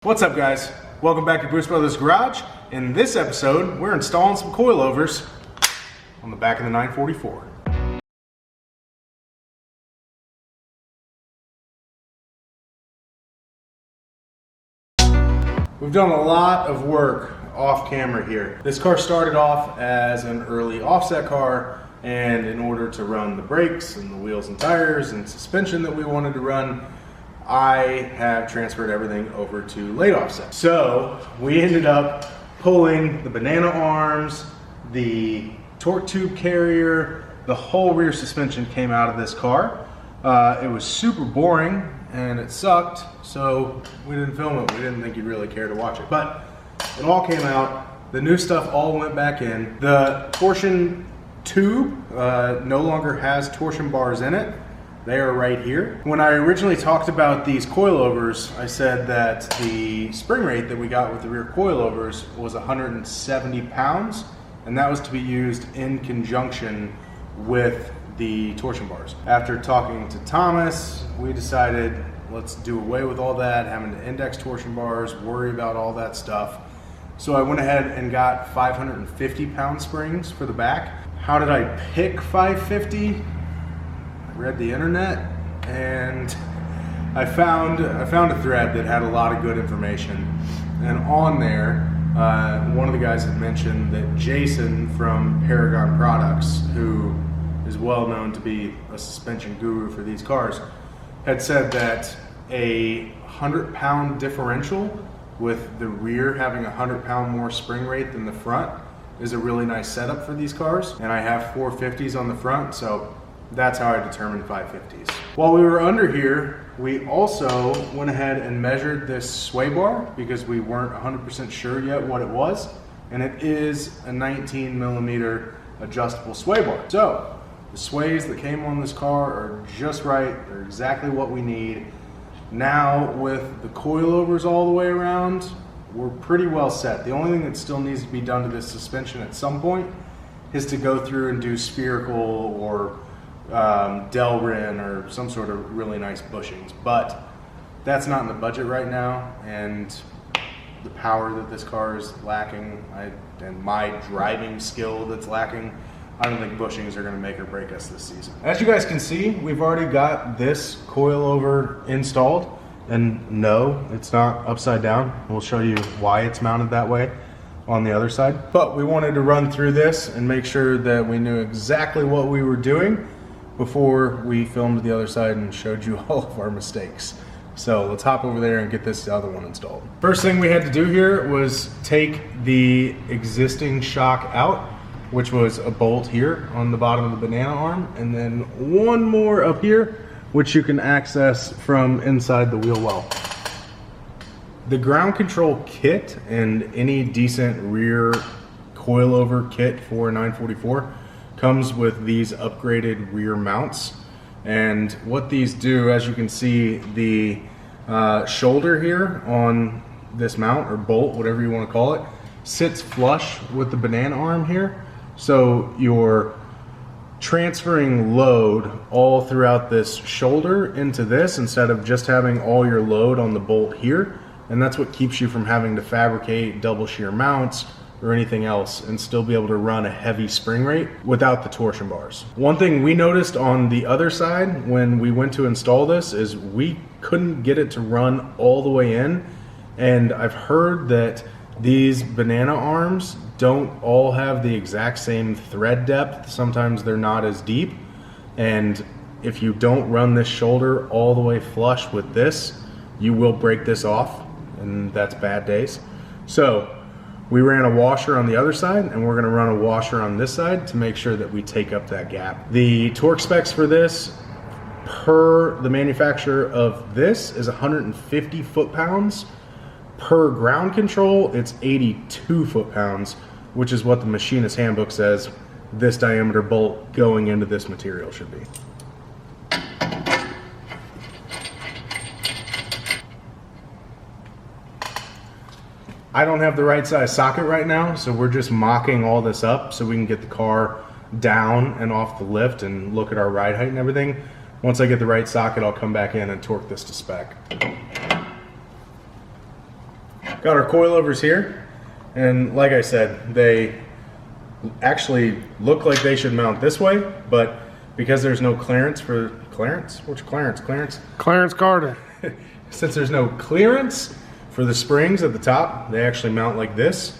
What's up, guys? Welcome back to Bruce Brothers Garage. In this episode, we're installing some coilovers on the back of the 944. We've done a lot of work off camera here. This car started off as an early offset car, and in order to run the brakes and the wheels and tires and suspension that we wanted to run, I have transferred everything over to late offset. So we ended up pulling the banana arms, the torque tube carrier, the whole rear suspension came out of this car. It was super boring and it sucked, so we didn't film it. We didn't think you'd really care to watch it. But it all came out. The new stuff all went back in. The torsion tube no longer has torsion bars in it. They are right here. When I originally talked about these coilovers, I said that the spring rate that we got with the rear coilovers was 170 pounds, and that was to be used in conjunction with the torsion bars. After talking to Thomas, we decided let's do away with all that, having to index torsion bars, worry about all that stuff. So I went ahead and got 550 pound springs for the back. How did I pick 550? Read the internet, and I found a thread that had a lot of good information, and on there one of the guys had mentioned that Jason from Paragon Products, who is well known to be a suspension guru for these cars, had said that a 100-pound differential with the rear having 100-pound more spring rate than the front is a really nice setup for these cars. And I have 450s on the front, so that's how I determined 550s. While we were under here, we also went ahead and measured this sway bar because we weren't 100% sure yet what it was. And it is a 19 millimeter adjustable sway bar. So the sways that came on this car are just right. They're exactly what we need. Now with the coilovers all the way around, we're pretty well set. The only thing that still needs to be done to this suspension at some point is to go through and do spherical or Delrin or some sort of really nice bushings, but that's not in the budget right now, and the power that this car is lacking and my driving skill that's lacking, I don't think bushings are going to make or break us this season. As you guys can see, we've already got this coilover installed, and no, it's not upside down. We'll show you why it's mounted that way on the other side, but we wanted to run through this and make sure that we knew exactly what we were doing before we filmed the other side and showed you all of our mistakes. So let's hop over there and get this other one installed. First thing we had to do here was take the existing shock out, which was a bolt here on the bottom of the banana arm, and then one more up here, which you can access from inside the wheel well. The ground control kit and any decent rear coilover kit for a 944 comes with these upgraded rear mounts, and what these do, as you can see, the shoulder here on this mount or bolt, whatever you want to call it, sits flush with the banana arm here, so you're transferring load all throughout this shoulder into this instead of just having all your load on the bolt here, and that's what keeps you from having to fabricate double shear mounts or anything else and still be able to run a heavy spring rate without the torsion bars. One thing we noticed on the other side when we went to install this is we couldn't get it to run all the way in, and I've heard that these banana arms don't all have the exact same thread depth. Sometimes they're not as deep, and if you don't run this shoulder all the way flush with this, you will break this off, and that's bad days. So we ran a washer on the other side, and we're going to run a washer on this side to make sure that we take up that gap. The torque specs for this per the manufacturer of this is 150 foot-pounds. Per ground control, it's 82 foot-pounds, which is what the machinist handbook says this diameter bolt going into this material should be. I don't have the right size socket right now, so we're just mocking all this up so we can get the car down and off the lift and look at our ride height and everything. Once I get the right socket, I'll come back in and torque this to spec. Got our coilovers here, and like I said, they actually look like they should mount this way, but because there's no clearance for clearance, which Clarence Carter. Since there's no clearance for the springs at the top, they actually mount like this.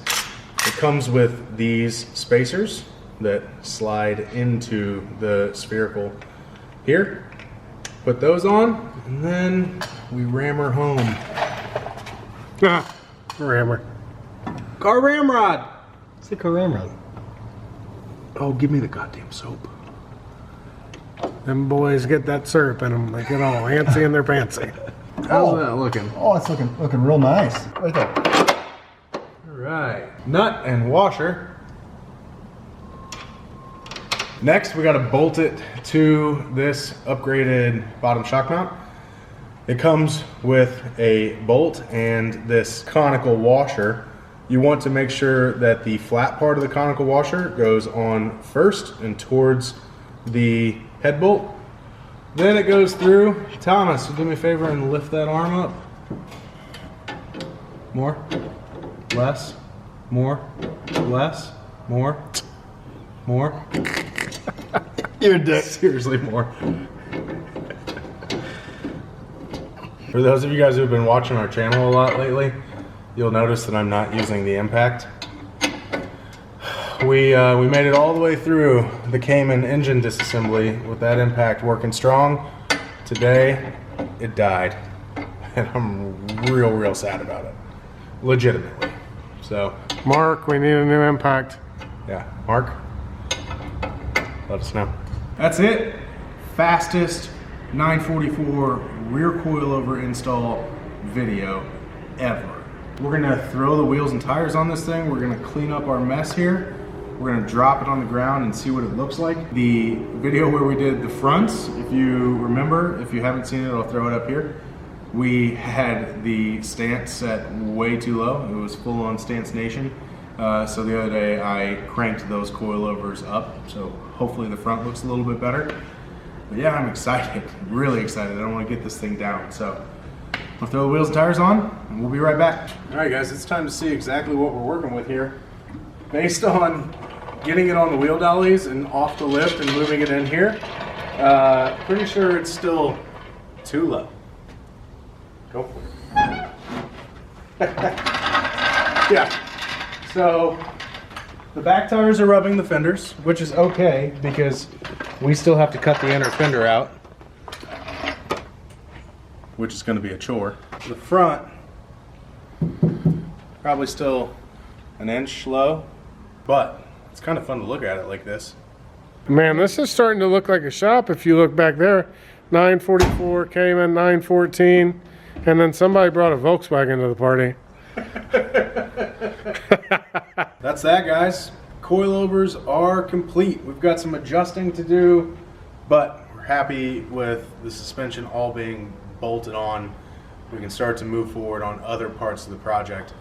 It comes with these spacers that slide into the spherical here. Put those on, and then we ram her home. Rammer. Car ramrod. It's the car ramrod. Oh, give me the goddamn soap. Them boys get that syrup in them. They get all antsy in their pantsy. How's that looking? Oh, it's looking real nice. Right there. All right. Nut and washer. Next, we got to bolt it to this upgraded bottom shock mount. It comes with a bolt and this conical washer. You want to make sure that the flat part of the conical washer goes on first and towards the head bolt. Then it goes through. Thomas, do me a favor and lift that arm up. More, less, more, less, more, more. You're a dick. Seriously, more. For those of you guys who have been watching our channel a lot lately, you'll notice that I'm not using the impact. We made it all the way through the Cayman engine disassembly with that impact working strong. Today, it died. And I'm real sad about it. Legitimately. So, Mark, we need a new impact. yeah, Mark, let us know. That's it. Fastest 944 rear coilover install video ever. We're gonna throw the wheels and tires on this thing. We're gonna clean up our mess here. We're gonna drop it on the ground and see what it looks like. The video where we did the fronts, if you remember, if you haven't seen it, I'll throw it up here. We had the stance set way too low. It was full on stance nation. So the other day I cranked those coilovers up. So hopefully the front looks a little bit better. But yeah, I'm excited, really excited. I don't want to get this thing down. So I'll throw the wheels and tires on and we'll be right back. All right guys, it's time to see exactly what we're working with here. Based on getting it on the wheel dollies and off the lift and moving it in here, pretty sure it's still too low. Go for it. Yeah, so the back tires are rubbing the fenders, which is okay because we still have to cut the inner fender out, which is going to be a chore. The front, probably still an inch low, but it's kind of fun to look at it like this. Man, this is starting to look like a shop if you look back there. 944 Cayman, 914, and then somebody brought a Volkswagen to the party. That's that, guys. Coilovers are complete. We've got some adjusting to do, but we're happy with the suspension all being bolted on. We can start to move forward on other parts of the project,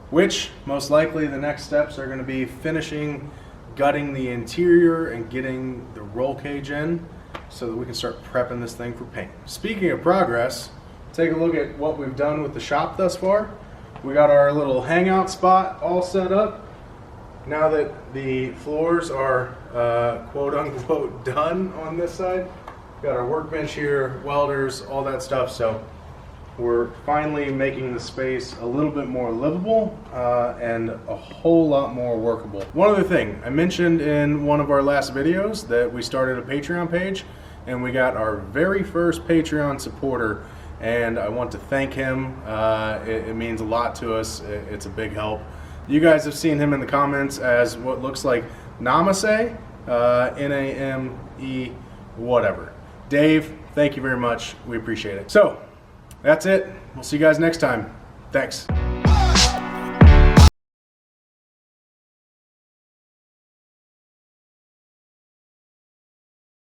which most likely the next steps are going to be finishing gutting the interior and getting the roll cage in so that we can start prepping this thing for paint. Speaking of progress, take a look at what we've done with the shop thus far. We got our little hangout spot all set up. Now that the floors are quote unquote done on this side, we've got our workbench here, welders, all that stuff. So we're finally making the space a little bit more livable and a whole lot more workable. One other thing, I mentioned in one of our last videos that we started a Patreon page and we got our very first Patreon supporter, and I want to thank him. It means a lot to us. It's a big help. You guys have seen him in the comments as what looks like Namase, N-A-M-E, whatever. Dave, thank you very much. We appreciate it. So, that's it. We'll see you guys next time. Thanks.